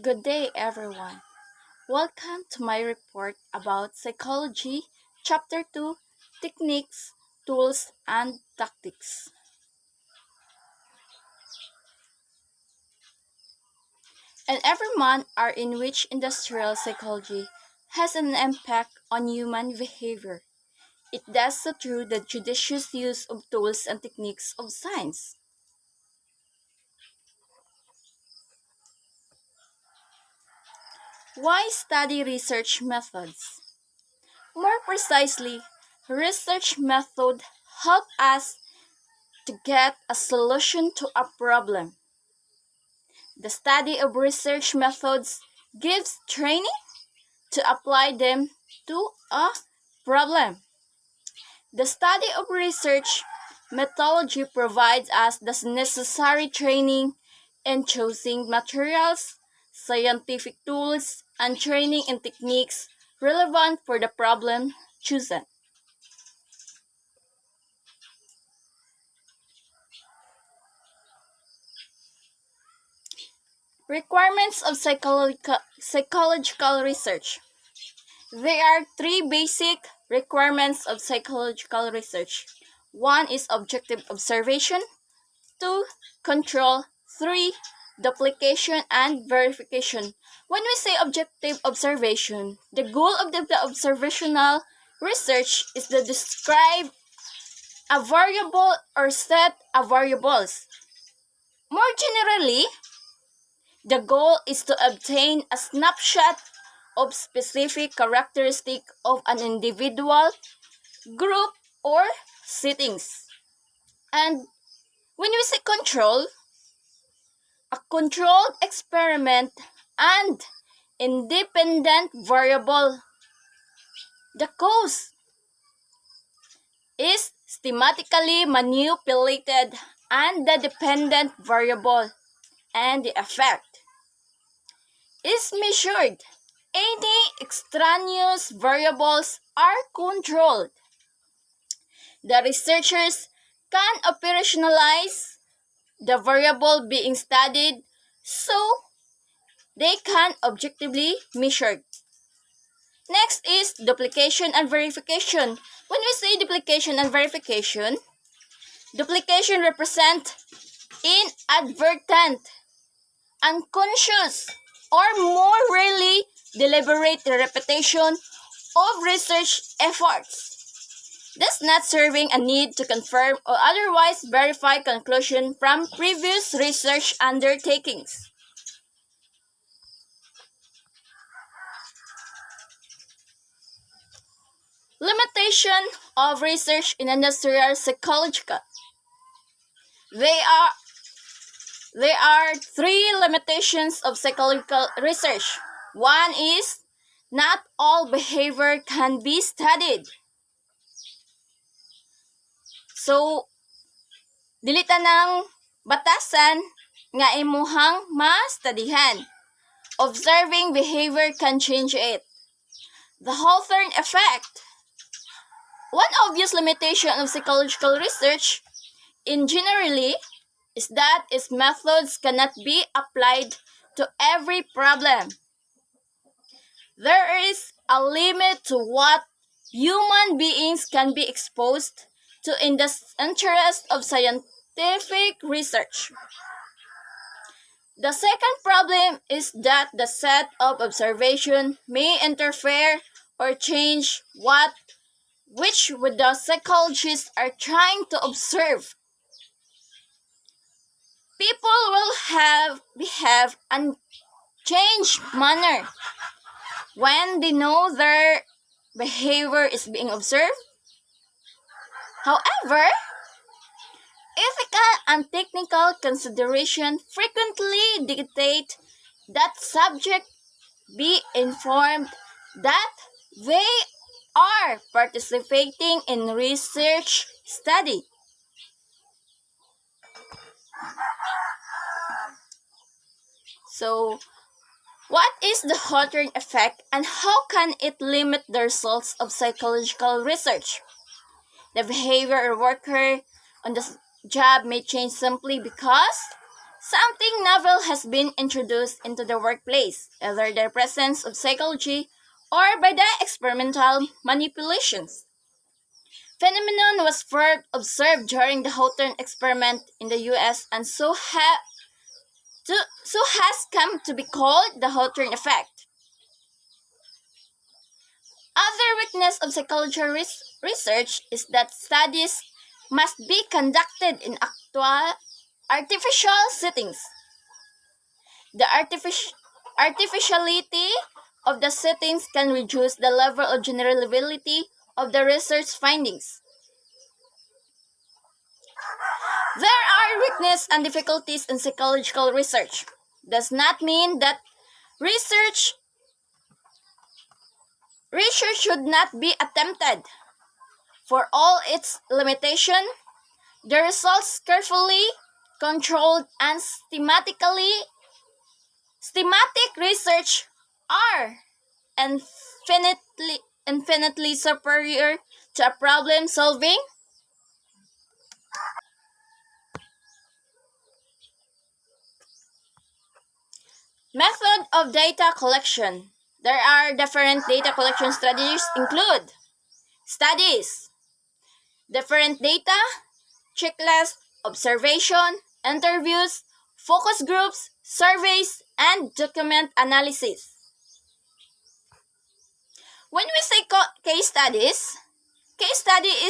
Good day, everyone. Welcome to my report about Psychology, Chapter 2, Techniques, Tools, and Tactics. And every month are in which industrial psychology has an impact on human behavior. It does so through the judicious use of tools and techniques of science. Why study research methods? More precisely, research methods help us to get a solution to a problem. The study of research methods gives training to apply them to a problem. The study of research methodology provides us the necessary training in choosing materials, scientific tools, and training in techniques relevant for the problem chosen. Requirements of psychological research. There are three basic requirements of psychological research. One is objective observation, 2, control, 3, duplication and verification. When we say objective observation, the goal of the observational research is to describe a variable or set of variables. More generally, the goal is to obtain a snapshot of specific characteristic of an individual, group, or settings. And when we say control, a controlled experiment and independent variable. The cause is systematically manipulated and the dependent variable and the effect is measured. Any extraneous variables are controlled. The researchers can operationalize the variable being studied so they can objectively measure. Next is duplication and verification. When we say duplication and verification, duplication represents inadvertent, unconscious, or more rarely deliberate repetition of research efforts, thus not serving a need to confirm or otherwise verify conclusion from previous research undertakings. Limitation of research in industrial psychology. There are three limitations of psychological research. One is not all behavior can be studied. So, dili tanang batasan nga imuhang ma-studyhan. Observing behavior can change it. The Haltering Effect. One obvious limitation of psychological research in generally is that its methods cannot be applied to every problem. There is a limit to what human beings can be exposed to in the interest of scientific research. The second problem is that the set of observation may interfere or change which the psychologists are trying to observe. People will behave and change manner when they know their behavior is being observed. However, ethical and technical consideration frequently dictate that subjects be informed that they are participating in research study. So, what is the Haltering Effect and how can it limit the results of psychological research? The behavior of a worker on the job may change simply because Something novel has been introduced into the workplace, either the presence of psychology or by the experimental manipulations. Phenomenon was first observed during the Haltering experiment in the US and so has come to be called the Haltering Effect. Other weakness of psychological research is that studies must be conducted in actual artificial settings. The artificiality of the settings can reduce the level of generalizability of the research findings. There are weaknesses and difficulties in psychological research. Does not mean that research should not be attempted. For all its limitation, the results carefully controlled and systematic research are infinitely superior to a problem solving. Method of data collection. There are different data collection strategies include studies, different data, checklist, observation, interviews, focus groups, surveys, and document analysis. When we say case study is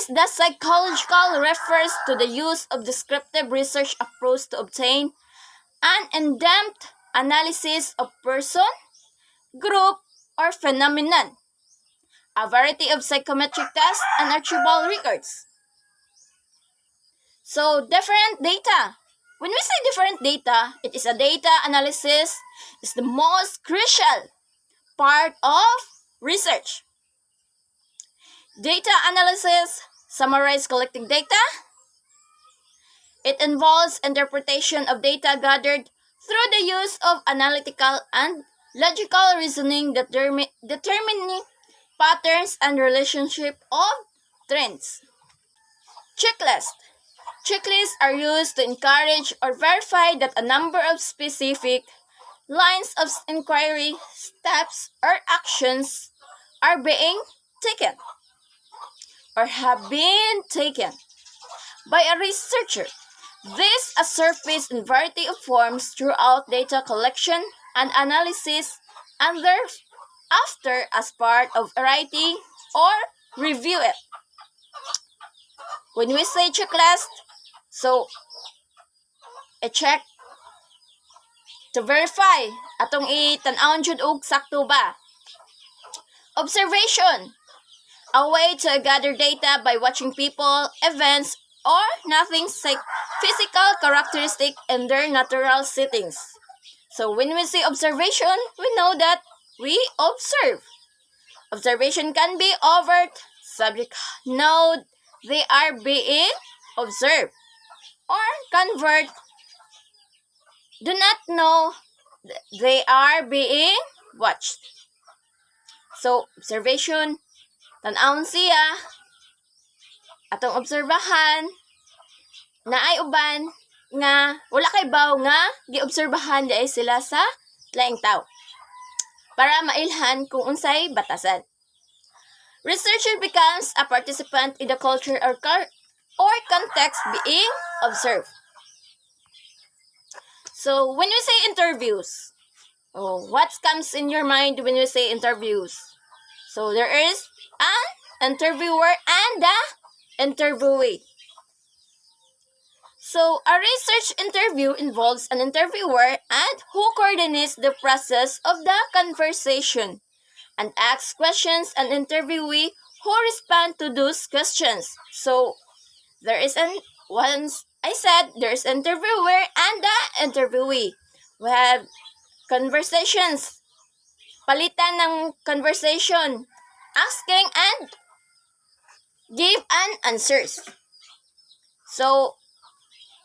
the psychological refers to the use of descriptive research approach to obtain an in-depth analysis of person, group, or phenomenon, a variety of psychometric tests and archival records. So, different data. When we say different data, it is a data analysis is the most crucial part of research. Data analysis summarize collecting data. It involves interpretation of data gathered through the use of analytical and logical reasoning determining patterns and relationship of trends. Checklist. Checklists are used to encourage or verify that a number of specific lines of inquiry, steps, or actions are being taken or have been taken by a researcher. This is surfaced in variety of forms throughout data collection and analysis and thereafter as part of writing or review it. When we say checklist, so i-check to verify atong itan-awon jud og sakto ba. Observation, a way to gather data by watching people, events, or nothing physical characteristic in their natural settings. So when we say observation, we know that we observe. Observation can be overt, subject know they are being observed, or convert, do not know they are being watched. So, observation, tan-awon siya, atong obserbahan, na ay uban, nga, wala kay baw nga, giobserbahan di ay sila sa laing tao. Para mailhan kung unsay batasan. Researcher becomes a participant in the culture or context being observed. So, when we say interviews, what comes in your mind when we say interviews? So, there is an interviewer and the interviewee. So, a research interview involves an interviewer and who coordinates the process of the conversation and asks questions and interviewee who respond to those questions. So, there is once I said there's interviewer and the interviewee. We have conversations. Palitan ng conversation. Asking and give an answers. So,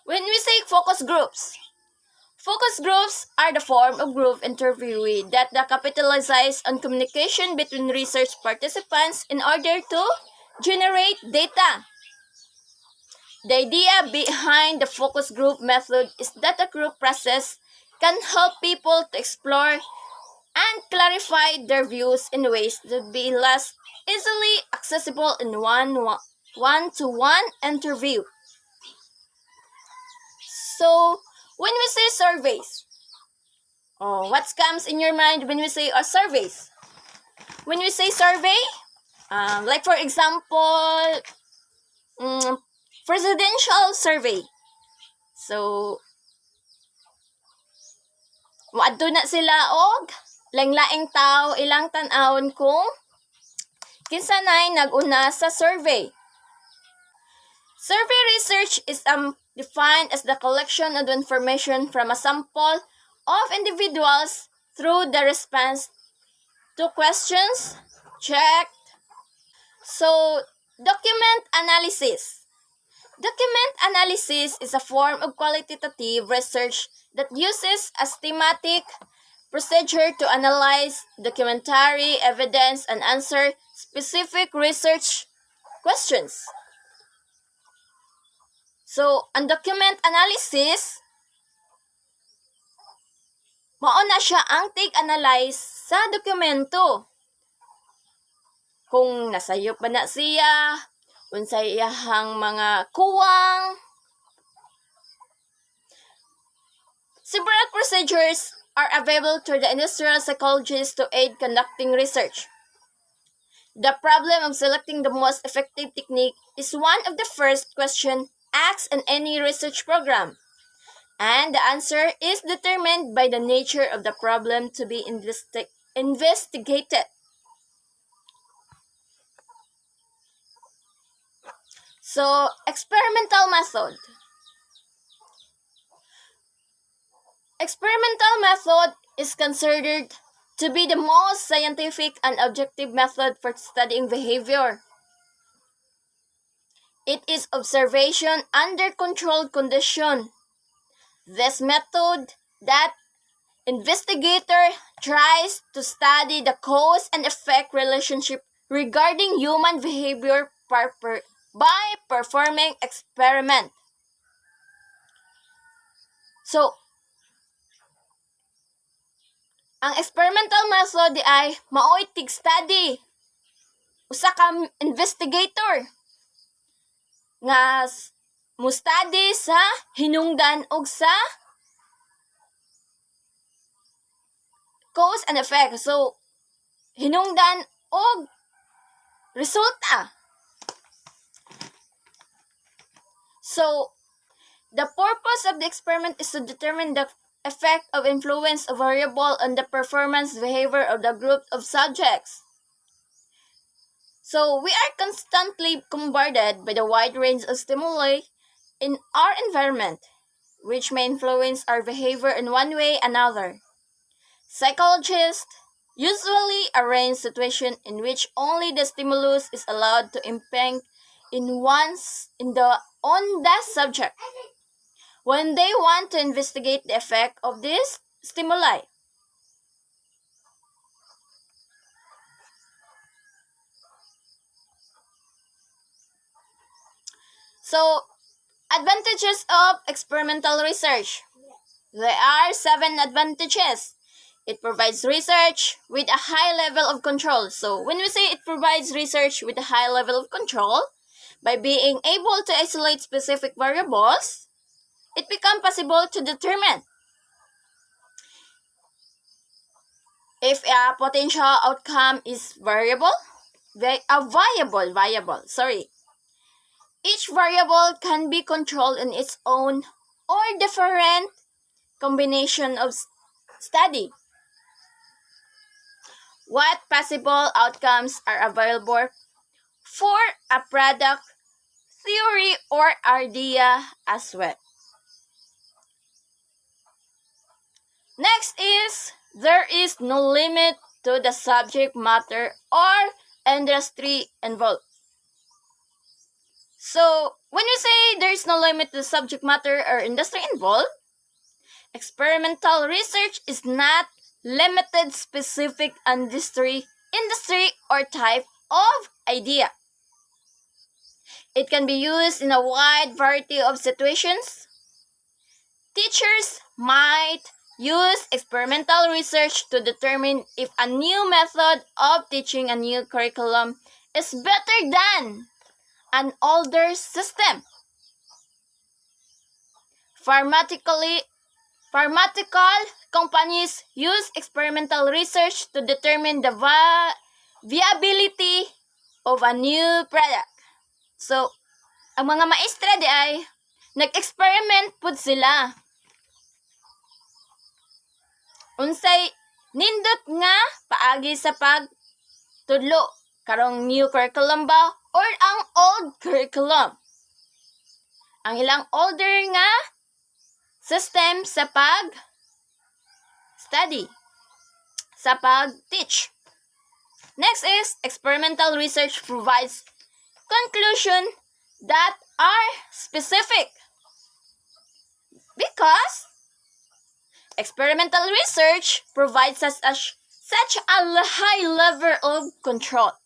when we say focus groups are the form of group interviewee that capitalizes on communication between research participants in order to generate data. The idea behind the focus group method is that a group process can help people to explore and clarify their views in ways that be less easily accessible in one-to-one interview. So, when we say surveys, what comes in your mind when we say surveys? When we say survey, like for example, presidential survey. So, maadto na sila og laing-laing tao ilang tan-awon kung kinsanay nag-una sa survey. Survey research is defined as the collection of information from a sample of individuals through the response to questions checked. So, document analysis. Document analysis is a form of qualitative research that uses a systematic procedure to analyze documentary evidence and answer specific research questions. So, ang document analysis, mao na siya ang tig-analyze sa dokumento. Kung nasayop ba na siya, unsay iyahang mga kuwang. Several procedures are available to the industrial psychologists to aid conducting research. The problem of selecting the most effective technique is one of the first questions asked in any research program, and the answer is determined by the nature of the problem to be investigated. So, experimental method. Experimental method is considered to be the most scientific and objective method for studying behavior. It is observation under controlled condition. This method that investigator tries to study the cause and effect relationship regarding human behavior by performing experiment. So, ang experimental method ay maoy tig-study. Usa ka investigator nga mo-study sa hinungdan og sa cause and effect. So, hinungdan og resulta. So, the purpose of the experiment is to determine the effect of influence of variable on the performance behavior of the group of subjects. So, we are constantly bombarded by the wide range of stimuli in our environment, which may influence our behavior in one way or another. Psychologists usually arrange situations in which only the stimulus is allowed to impact on the subject when they want to investigate the effect of this stimuli. So, advantages of experimental research. There are 7 advantages. It provides research with a high level of control. So, when we say it provides research with a high level of control, by being able to isolate specific variables, it becomes possible to determine if a potential outcome is viable. Each variable can be controlled in its own or different combination of study. What possible outcomes are available for a product, theory, or idea as well. Next is, there is no limit to the subject matter or industry involved. So, when you say there is no limit to the subject matter or industry involved, experimental research is not limited specific industry or type of idea. It can be used in a wide variety of situations. Teachers might use experimental research to determine if a new method of teaching a new curriculum is better than an older system. Pharmaceutical companies use experimental research to determine the viability of a new product. So, ang mga maestra di ay nag-experiment pud sila. Unsay nindot nga paagi sa pagtudlo karong new curriculum ba or ang old curriculum. Ang ilang older nga system sa pag-study, sa pag-teach. Next is, experimental research provides conclusions that are specific. Because experimental research provides us such a high level of control.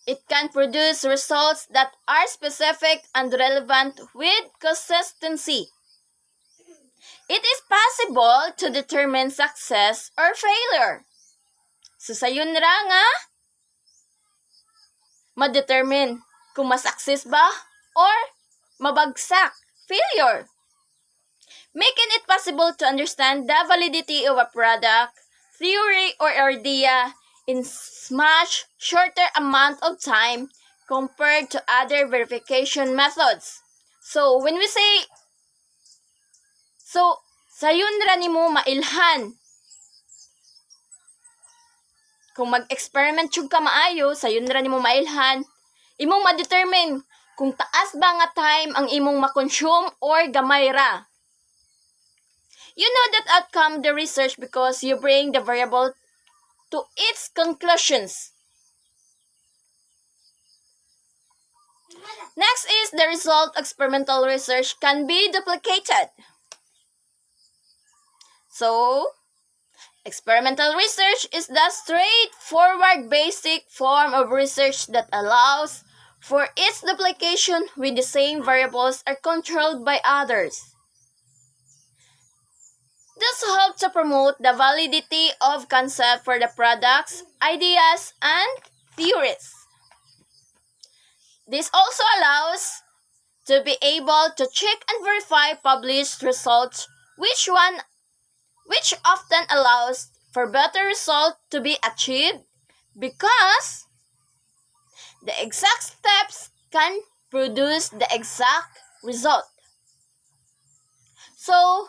It can produce results that are specific and relevant with consistency. It is possible to determine success or failure. So sayon ra nga ma-determine kung ma-success ba or mabagsak, failure. Making it possible to understand the validity of a product, theory, or idea in much shorter amount of time compared to other verification methods. So, when we say, sayon ra nimo mailhan. Kung mag-experiment yung ka maayo, sayon ra nimo mailhan, imong ma-determine kung taas ba nga time ang imong ma-consume or gamay ra. You know that outcome the research because you bring the variable to its conclusions. Next is the result of experimental research can be duplicated. So, experimental research is the straightforward basic form of research that allows for its duplication when the same variables are controlled by others. This helps to promote the validity of concept for the products, ideas, and theories. This also allows to be able to check and verify published results, which often allows for better results to be achieved because the exact steps can produce the exact result. So,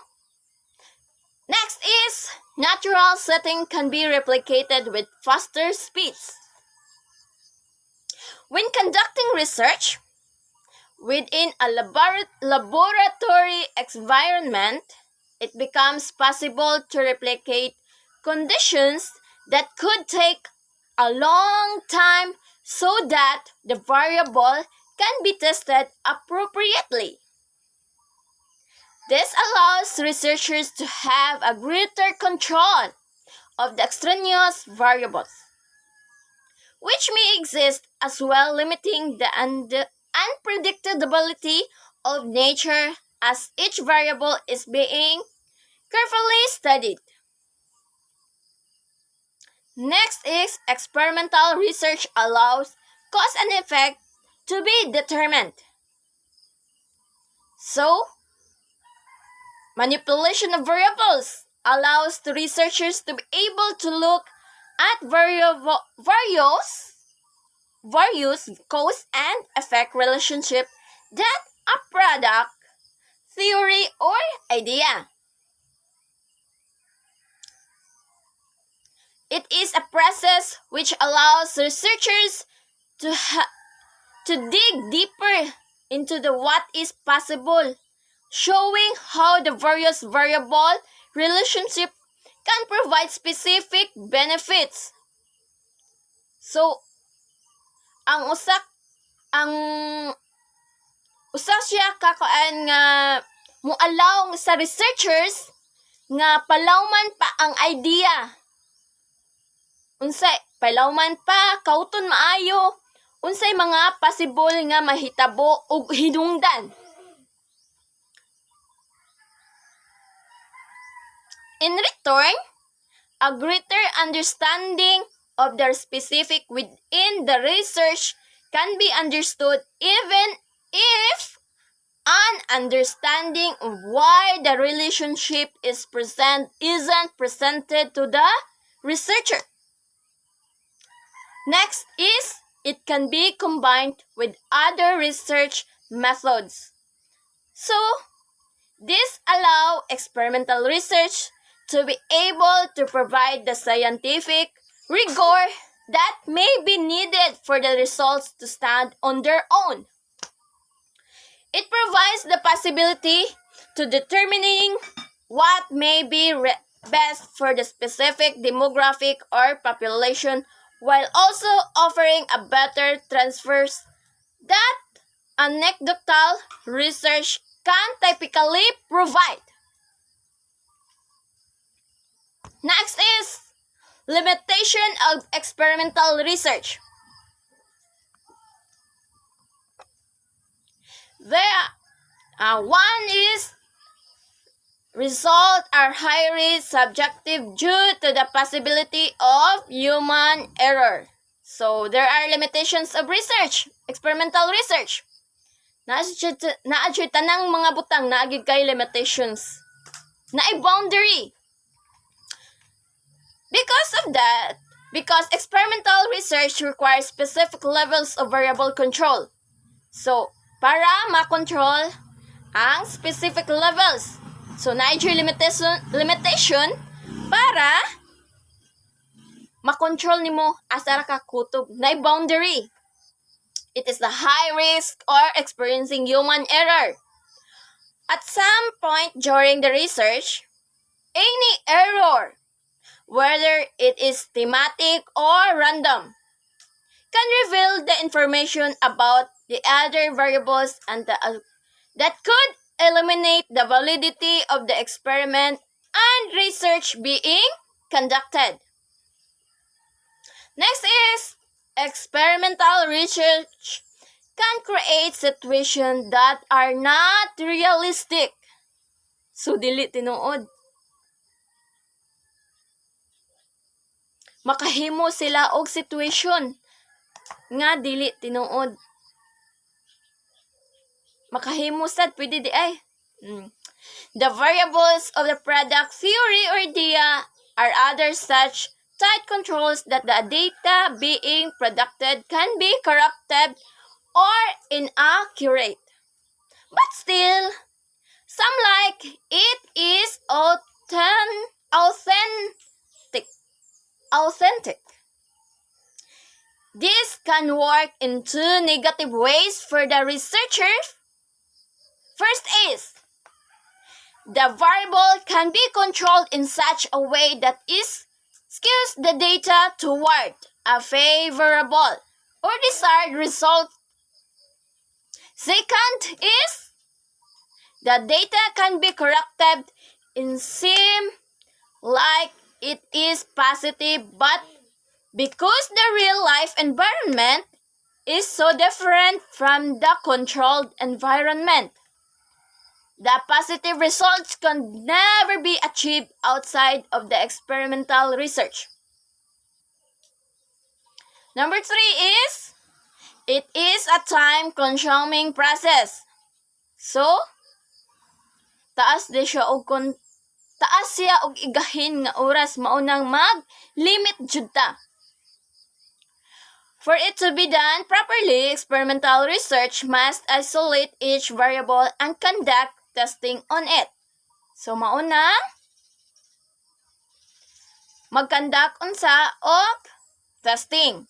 next is, natural setting can be replicated with faster speeds. When conducting research within a laboratory environment, it becomes possible to replicate conditions that could take a long time so that the variable can be tested appropriately. This allows researchers to have a greater control of the extraneous variables, which may exist as well, limiting the unpredictability of nature as each variable is being carefully studied. Next is, experimental research allows cause and effect to be determined. So, manipulation of variables allows the researchers to be able to look at various cause and effect relationship that a product, theory, or idea. It is a process which allows researchers to dig deeper into the what is possible, showing how the various variable relationship can provide specific benefits. So, ang usa siya kakaan nga mualaw sa researchers nga palawman pa ang idea. Unsay palawman pa, kauton maayo, unsay mga possible nga mahitabo ug hinungdan. In return, a greater understanding of the specific within the research can be understood even if an understanding of why the relationship isn't presented to the researcher. Next is, it can be combined with other research methods. So, this allows experimental research to be able to provide the scientific rigor that may be needed for the results to stand on their own. It provides the possibility to determining what may be best for the specific demographic or population, while also offering a better transfers that anecdotal research can typically provide. Next is limitation of experimental research. One is results are highly subjective due to the possibility of human error. So, there are limitations of research, experimental research. Naadjud tanang mga butang, naagid kay limitations. Naay boundary. Because experimental research requires specific levels of variable control. So, para ma-control ang specific levels. So, naadjud limitation para ma-control nimo asa ra ka kutob. Naay boundary. It is the high risk or experiencing human error. At some point during the research, any error, whether it is thematic or random, can reveal the information about the other variables and that could eliminate the validity of the experiment and research being conducted. Next is, experimental research can create situations that are not realistic. So, dili tinuod. Makahimo sila og situation nga dili tinuod. Makahimo sad, pwede di ay. The variables of the product theory or idea are other such tight controls that the data being produced can be corrupted or inaccurate. But still, some like it is authentic. This can work in two negative ways for the researcher. First is, the variable can be controlled in such a way that skews the data toward a favorable or desired result. Second is, the data can be corrupted and seem like it is positive, but because the real-life environment is so different from the controlled environment, the positive results can never be achieved outside of the experimental research. Number 3 is, it is a time-consuming process. So, taas siya og igahin nga oras maunang mag-limit jud ta. For it to be done properly, experimental research must isolate each variable and conduct testing on it. So, mauna, mag-conduct unsa og testing.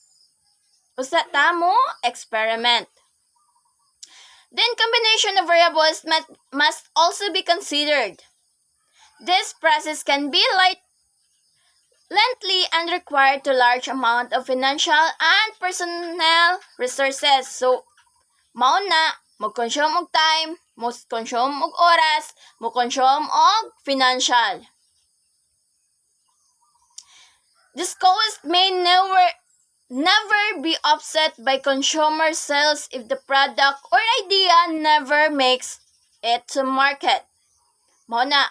Usa ta mo experiment. Then, combination of variables must also be considered. This process can be lengthy and require a large amount of financial and personnel resources. So, mauna, mag-consume og time, mag-consume og oras, mag-consume og financial. This cost may never be offset by consumer sales if the product or idea never makes it to market. Mao na.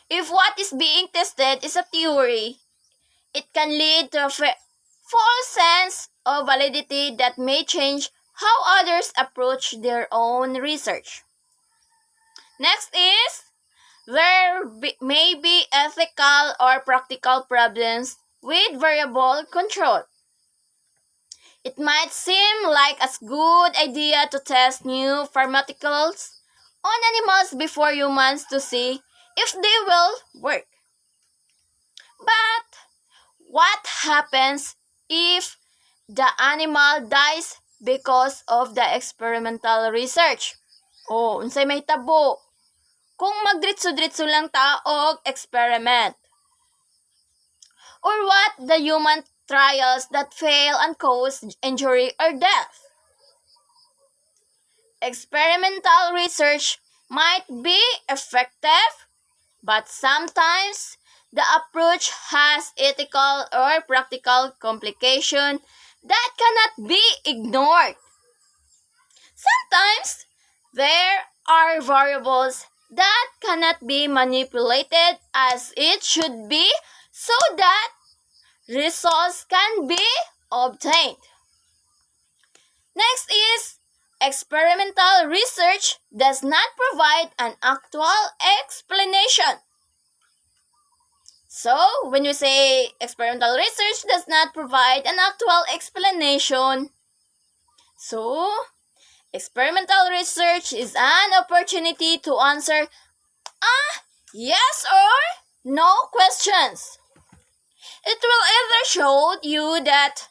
If what is being tested is a theory, it can lead to a false sense of validity that may change how others approach their own research. Next is, may be ethical or practical problems with variable control. It might seem like a good idea to test new pharmaceuticals on animals before humans to see if they will work. But what happens if the animal dies because of the experimental research? O, unsay may tabo? Kung magdritso-dritso lang ta og experiment. Or what the human trials that fail and cause injury or death? Experimental research might be effective, but sometimes the approach has ethical or practical complications that cannot be ignored. Sometimes there are variables that cannot be manipulated as it should be so that results can be obtained. Next is, experimental research does not provide an actual explanation. So, when you say experimental research does not provide an actual explanation, so experimental research is an opportunity to answer yes or no questions. It will either show you that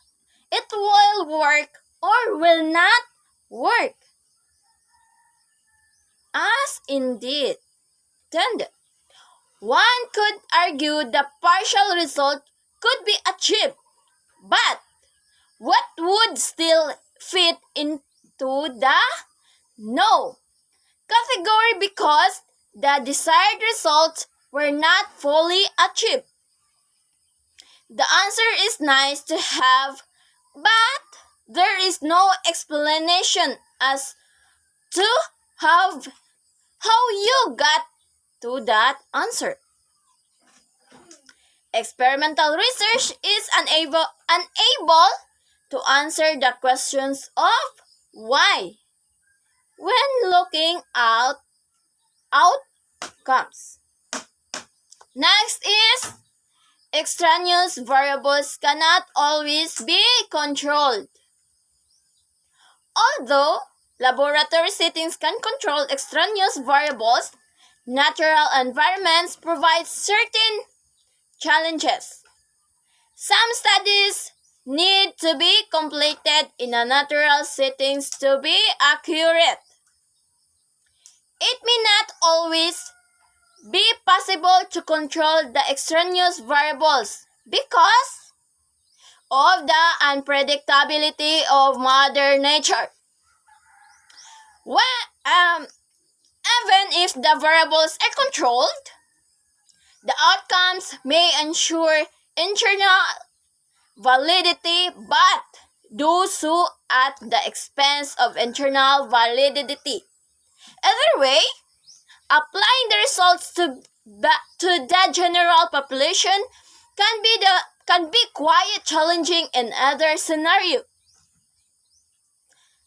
it will work or will not work, as indeed intended. One could argue the partial result could be achieved, but what would still fit into the no category because the desired results were not fully achieved? The answer is nice to have, but there is no explanation as to how you got to that answer. Experimental research is unable to answer the questions of why when looking at outcomes. Next is, extraneous variables cannot always be controlled. Although laboratory settings can control extraneous variables, natural environments provide certain challenges. Some studies need to be completed in a natural settings to be accurate. It may not always be possible to control the extraneous variables because of the unpredictability of Mother Nature. Even if the variables are controlled, the outcomes may ensure internal validity but do so at the expense of internal validity. Either way, applying the results to the general population can be quite challenging in other scenarios.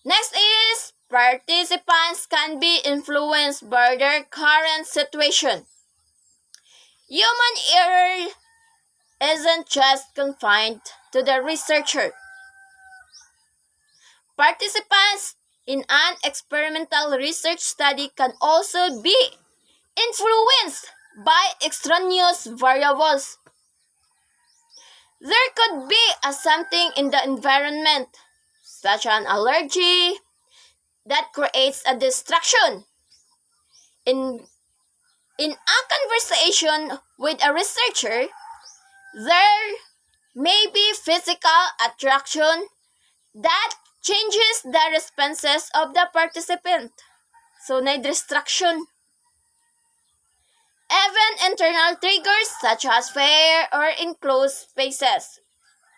Next is, participants can be influenced by their current situation. Human error isn't just confined to the researcher. Participants in an experimental research study can also be influenced by extraneous variables. There could be something in the environment, such as an allergy, that creates a distraction. In a conversation with a researcher, there may be physical attraction that changes the responses of the participant. So, na distraction. Even internal triggers such as fear or enclosed spaces,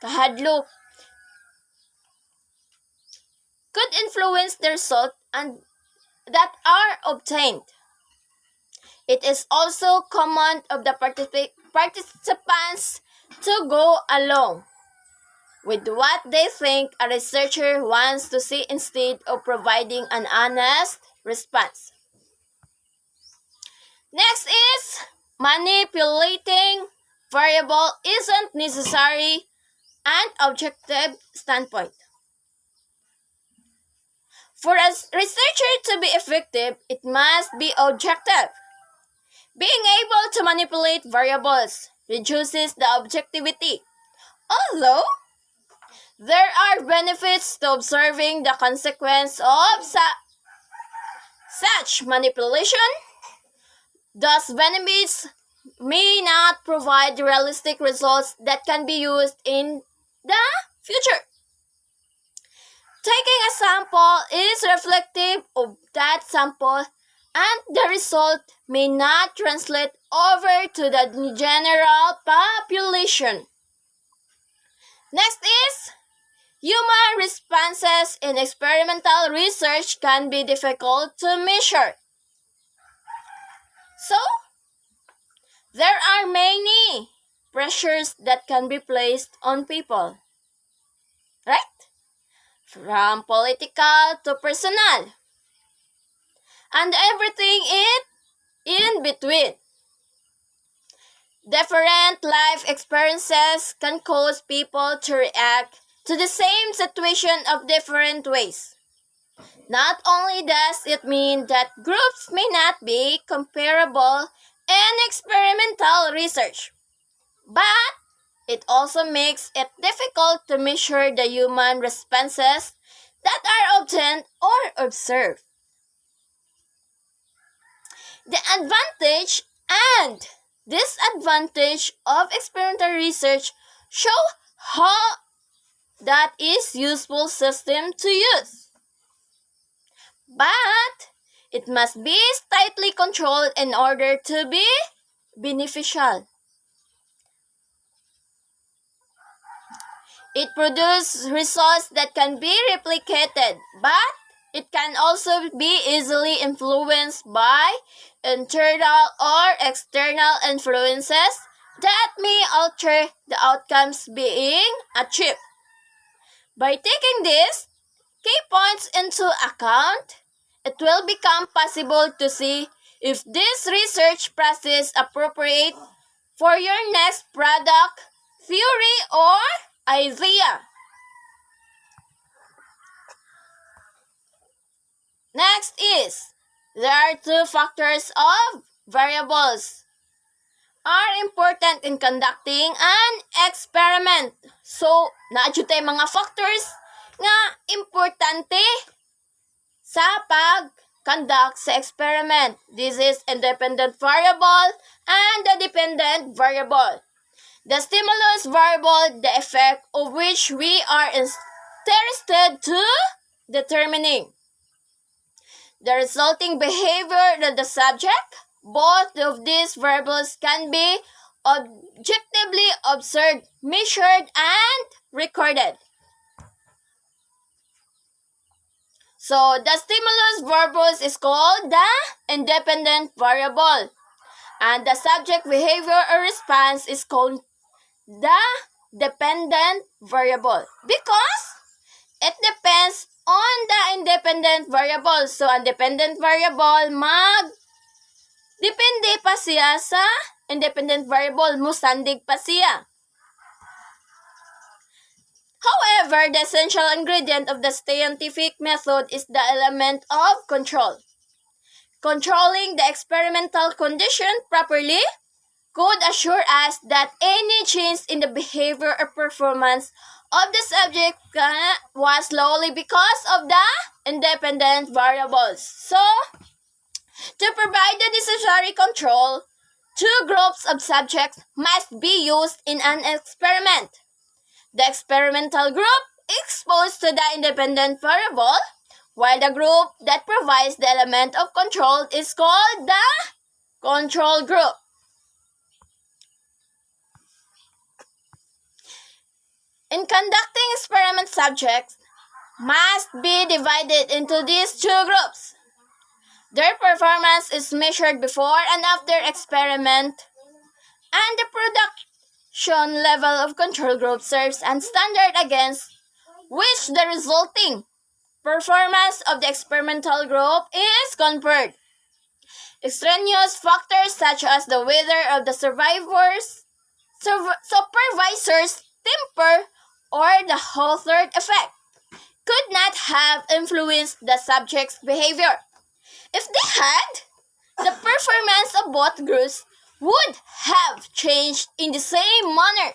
kahadlok, could influence the result and that are obtained. It is also common of the participants to go along with what they think a researcher wants to see instead of providing an honest response. Next is manipulating variable isn't necessary an objective standpoint. For a researcher to be effective, it must be objective. Being able to manipulate variables reduces the objectivity. Although, there are benefits to observing the consequence of such manipulation. Thus, benefits may not provide realistic results that can be used in the future. Taking a sample is reflective of that sample and the result may not translate over to the general population. Next is, human responses in experimental research can be difficult to measure. So, there are many pressures that can be placed on people, right? From political to personal, and everything in between. Different life experiences can cause people to react to the same situation of different ways. Not only does it mean that groups may not be comparable in experimental research, but it also makes it difficult to measure the human responses that are obtained or observed. The advantage and disadvantage of experimental research show how that is useful system to use. But it must be tightly controlled in order to be beneficial. It produces results that can be replicated, but it can also be easily influenced by internal or external influences that may alter the outcomes being achieved. By taking these key points into account, it will become possible to see if this research process is appropriate for your next product, theory, or idea. Next is, there are two factors of variables are important in conducting an experiment. So, naadyo tayo mga factors nga importante sa pag-conduct sa experiment. This is independent variable and the dependent variable. The stimulus variable, the effect of which we are interested to determining. The resulting behavior of the subject. Both of these variables can be objectively observed, measured, and recorded. So, the stimulus variable is called the independent variable. And the subject behavior or response is called the dependent variable. Because it depends on the independent variable. So, ang dependent variable depende pa siya sa independent variable, musandig pa siya. However, the essential ingredient of the scientific method is the element of control. Controlling the experimental condition properly could assure us that any change in the behavior or performance of the subject was slowly because of the independent variables. So, to provide the necessary control, two groups of subjects must be used in an experiment. The experimental group exposed to the independent variable, while the group that provides the element of control is called the control group. In conducting experiment, subjects must be divided into these two groups. Their performance is measured before and after experiment, and the production level of control group serves as standard against which the resulting performance of the experimental group is compared. Extraneous factors such as the weather of the supervisor's temper or the Haltering Effect could not have influenced the subject's behavior. If they had, the performance of both groups would have changed in the same manner.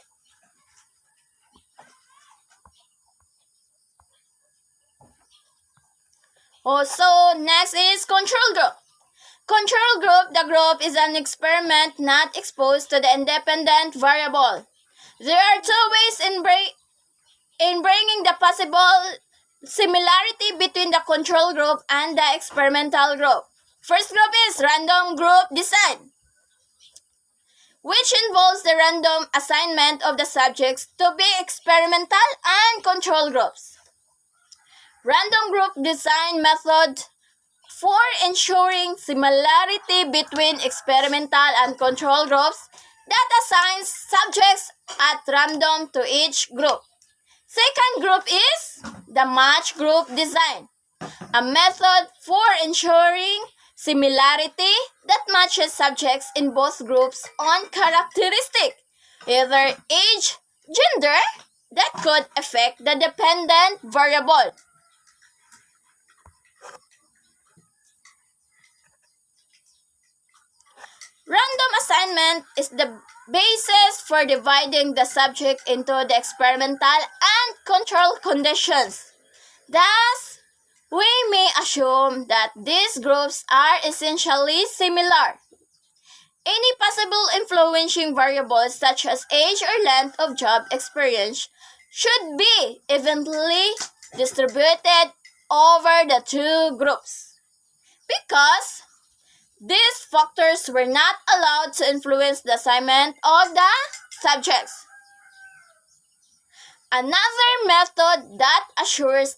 Also, next is control group. Control group, the group is an experiment not exposed to the independent variable. There are two ways in bringing the possible similarity between the control group and the experimental group. First group is random group design, which involves the random assignment of the subjects to be experimental and control groups. Random group design method for ensuring similarity between experimental and control groups that assigns subjects at random to each group. Second group is the match group design, a method for ensuring similarity that matches subjects in both groups on characteristics, either age, gender, that could affect the dependent variable. Random assignment is the basis for dividing the subject into the experimental and control conditions. Thus, we may assume that these groups are essentially similar. Any possible influencing variables such as age or length of job experience should be evenly distributed over the two groups, because these factors were not allowed to influence the assignment of the subjects. Another method that assures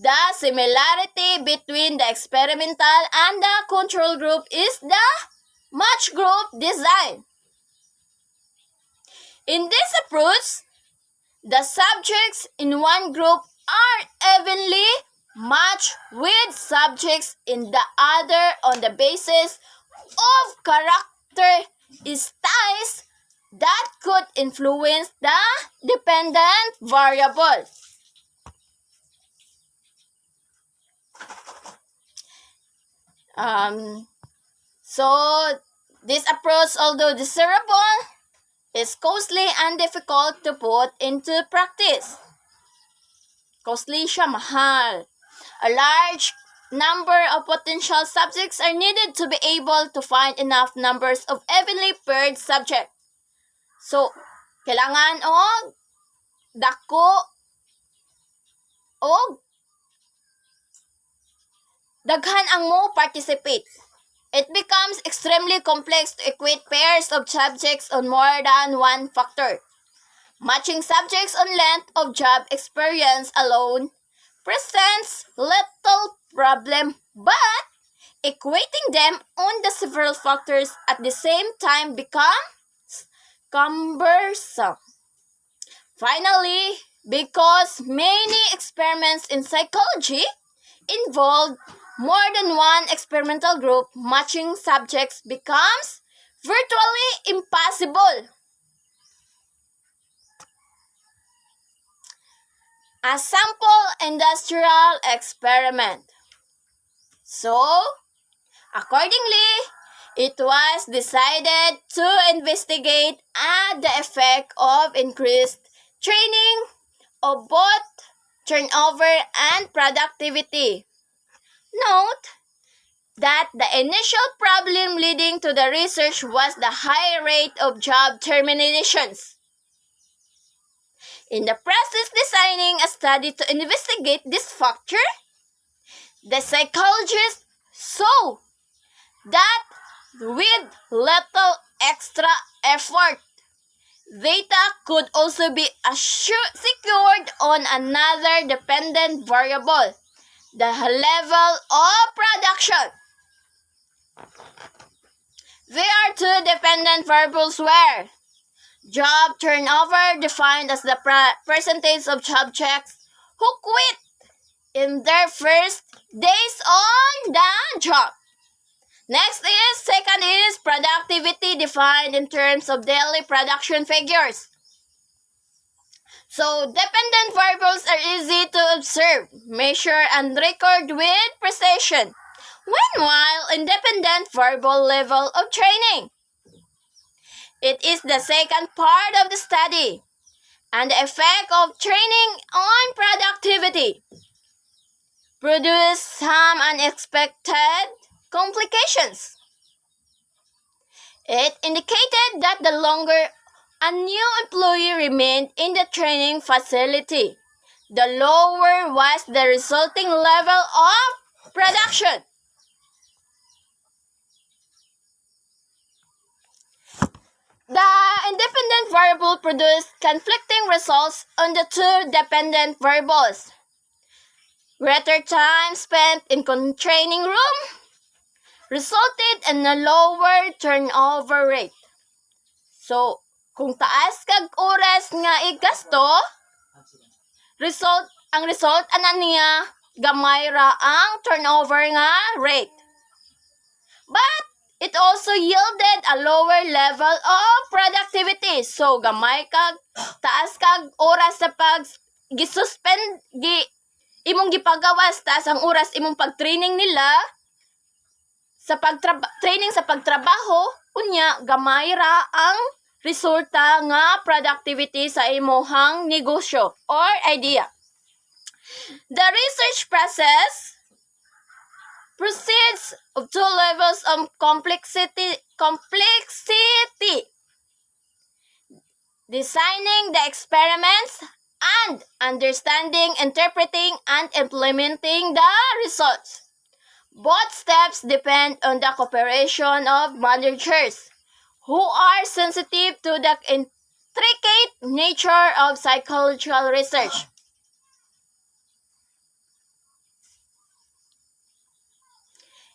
the similarity between the experimental and the control group is the match group design. In this approach, the subjects in one group are evenly matched with subjects in the other on the basis of characteristics that could influence the dependent variable. So this approach, although desirable, is costly and difficult to put into practice. Costly siya, mahal. A large number of potential subjects are needed to be able to find enough numbers of evenly paired subjects. So, kailangan og dako og daghan ang mo participate. It becomes extremely complex to equate pairs of subjects on more than one factor. Matching subjects on length of job experience alone presents little problem, but equating them on the several factors at the same time becomes cumbersome. Finally, because many experiments in psychology involve more than one experimental group, matching subjects becomes virtually impossible. A sample industrial experiment. So, accordingly, it was decided to investigate the effect of increased training of both turnover and productivity. Note that the initial problem leading to the research was the high rate of job terminations. In the process designing a study to investigate this factor, the psychologists saw that with little extra effort. Data could also be secured on another dependent variable, the level of production. There are two dependent variables where job turnover, defined as the percentage of subjects who quit in their first days on the job. Next is, second is productivity, defined in terms of daily production figures. So, dependent variables are easy to observe, measure, and record with precision. Meanwhile, independent variable level of training. It is the second part of the study, and the effect of training on productivity produce some unexpected complications. It indicated that the longer a new employee remained in the training facility, the lower was the resulting level of production. The independent variable produced conflicting results on the two dependent variables. Greater time spent in training room resulted in a lower turnover rate. So, kung taas kag oras nga igasto, ang result ana niya gamay ra ang turnover nga rate. But it also yielded a lower level of productivity. So, gamay kag taas kag oras sa pag gisuspend imong gipagawas, taas ang oras imong pag-training nila sa training sa pagtrabaho, unya gamay ra ang resulta nga productivity sa imong negosyo or idea. The research process proceeds of two levels of complexity. Designing the experiments and understanding, interpreting, and implementing the results. Both steps depend on the cooperation of managers who are sensitive to the intricate nature of psychological research.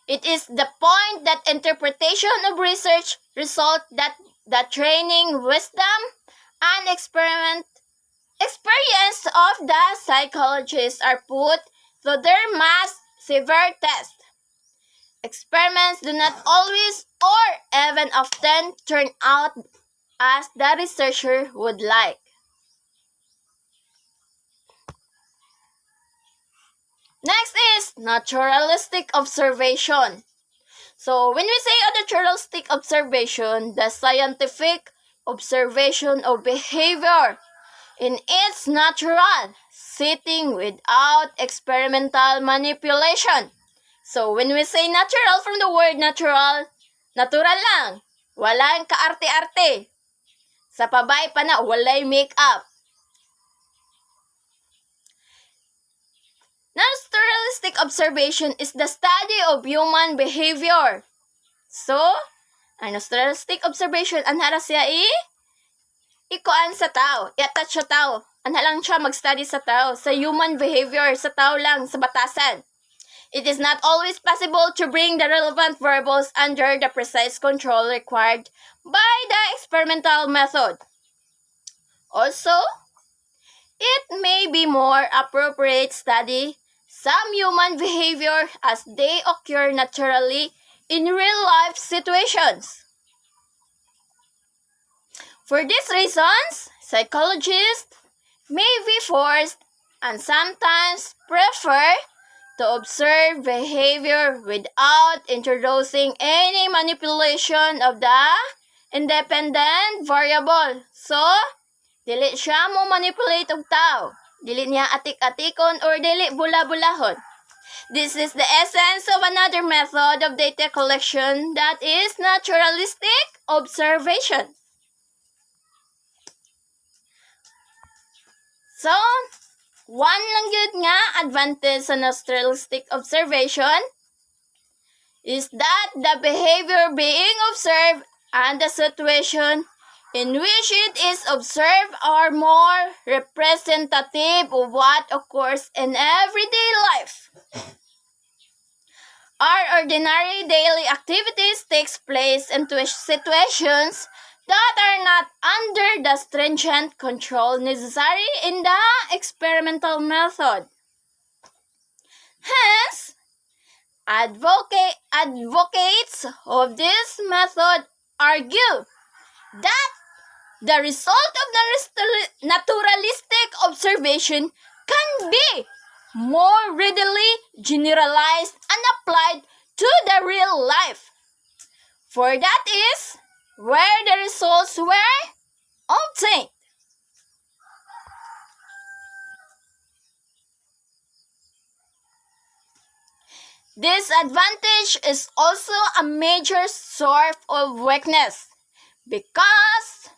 It is the point that interpretation of research result that the training, wisdom, and experience of the psychologists are put to their most severe test. Experiments do not always or even often turn out as the researcher would like. Next is naturalistic observation. So, when we say a naturalistic observation, the scientific observation of behavior in its natural setting without experimental manipulation. So, when we say natural, from the word natural lang. Walang kaarte-arte. Sa pabay pa na, walay make-up. Naturalistic observation is the study of human behavior. So, ang naturalistic observation, anhara siya ikuan sa tao, i-attach sa tao. Anha lang siya mag-study sa tao, sa human behavior, sa tao lang, sa batasan. It is not always possible to bring the relevant variables under the precise control required by the experimental method. Also, it may be more appropriate study some human behavior as they occur naturally in real-life situations. For these reasons, psychologists may be forced and sometimes prefer to observe behavior without introducing any manipulation of the independent variable. So, dili siya mo manipulate og tao. Dili niya atik-atikon or dili bula-bulahon. This is the essence of another method of data collection, that is naturalistic observation. So, one lang yun nga advantage sa naturalistic observation. is that the behavior being observed and the situation in which it is observed are more representative of what occurs in everyday life. Our ordinary daily activities takes place in situations that are not under the stringent control necessary in the experimental method. Hence, advocates of this method argue that the result of the naturalistic observation can be more readily generalized and applied to the real life, for that is where the results were obtained. This advantage is also a major source of weakness because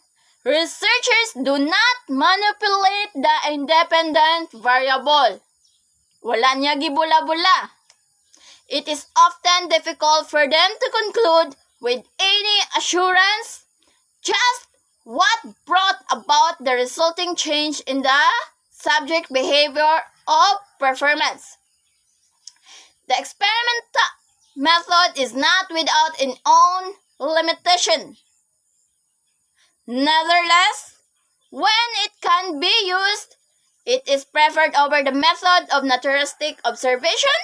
researchers do not manipulate the independent variable. Wala niya gibula-bula. It is often difficult for them to conclude with any assurance just what brought about the resulting change in the subject behavior of performance. The experimental method is not without its own limitation. Nevertheless, when it can be used, it is preferred over the method of naturalistic observation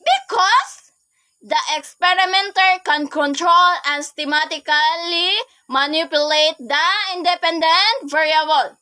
because the experimenter can control and systematically manipulate the independent variable.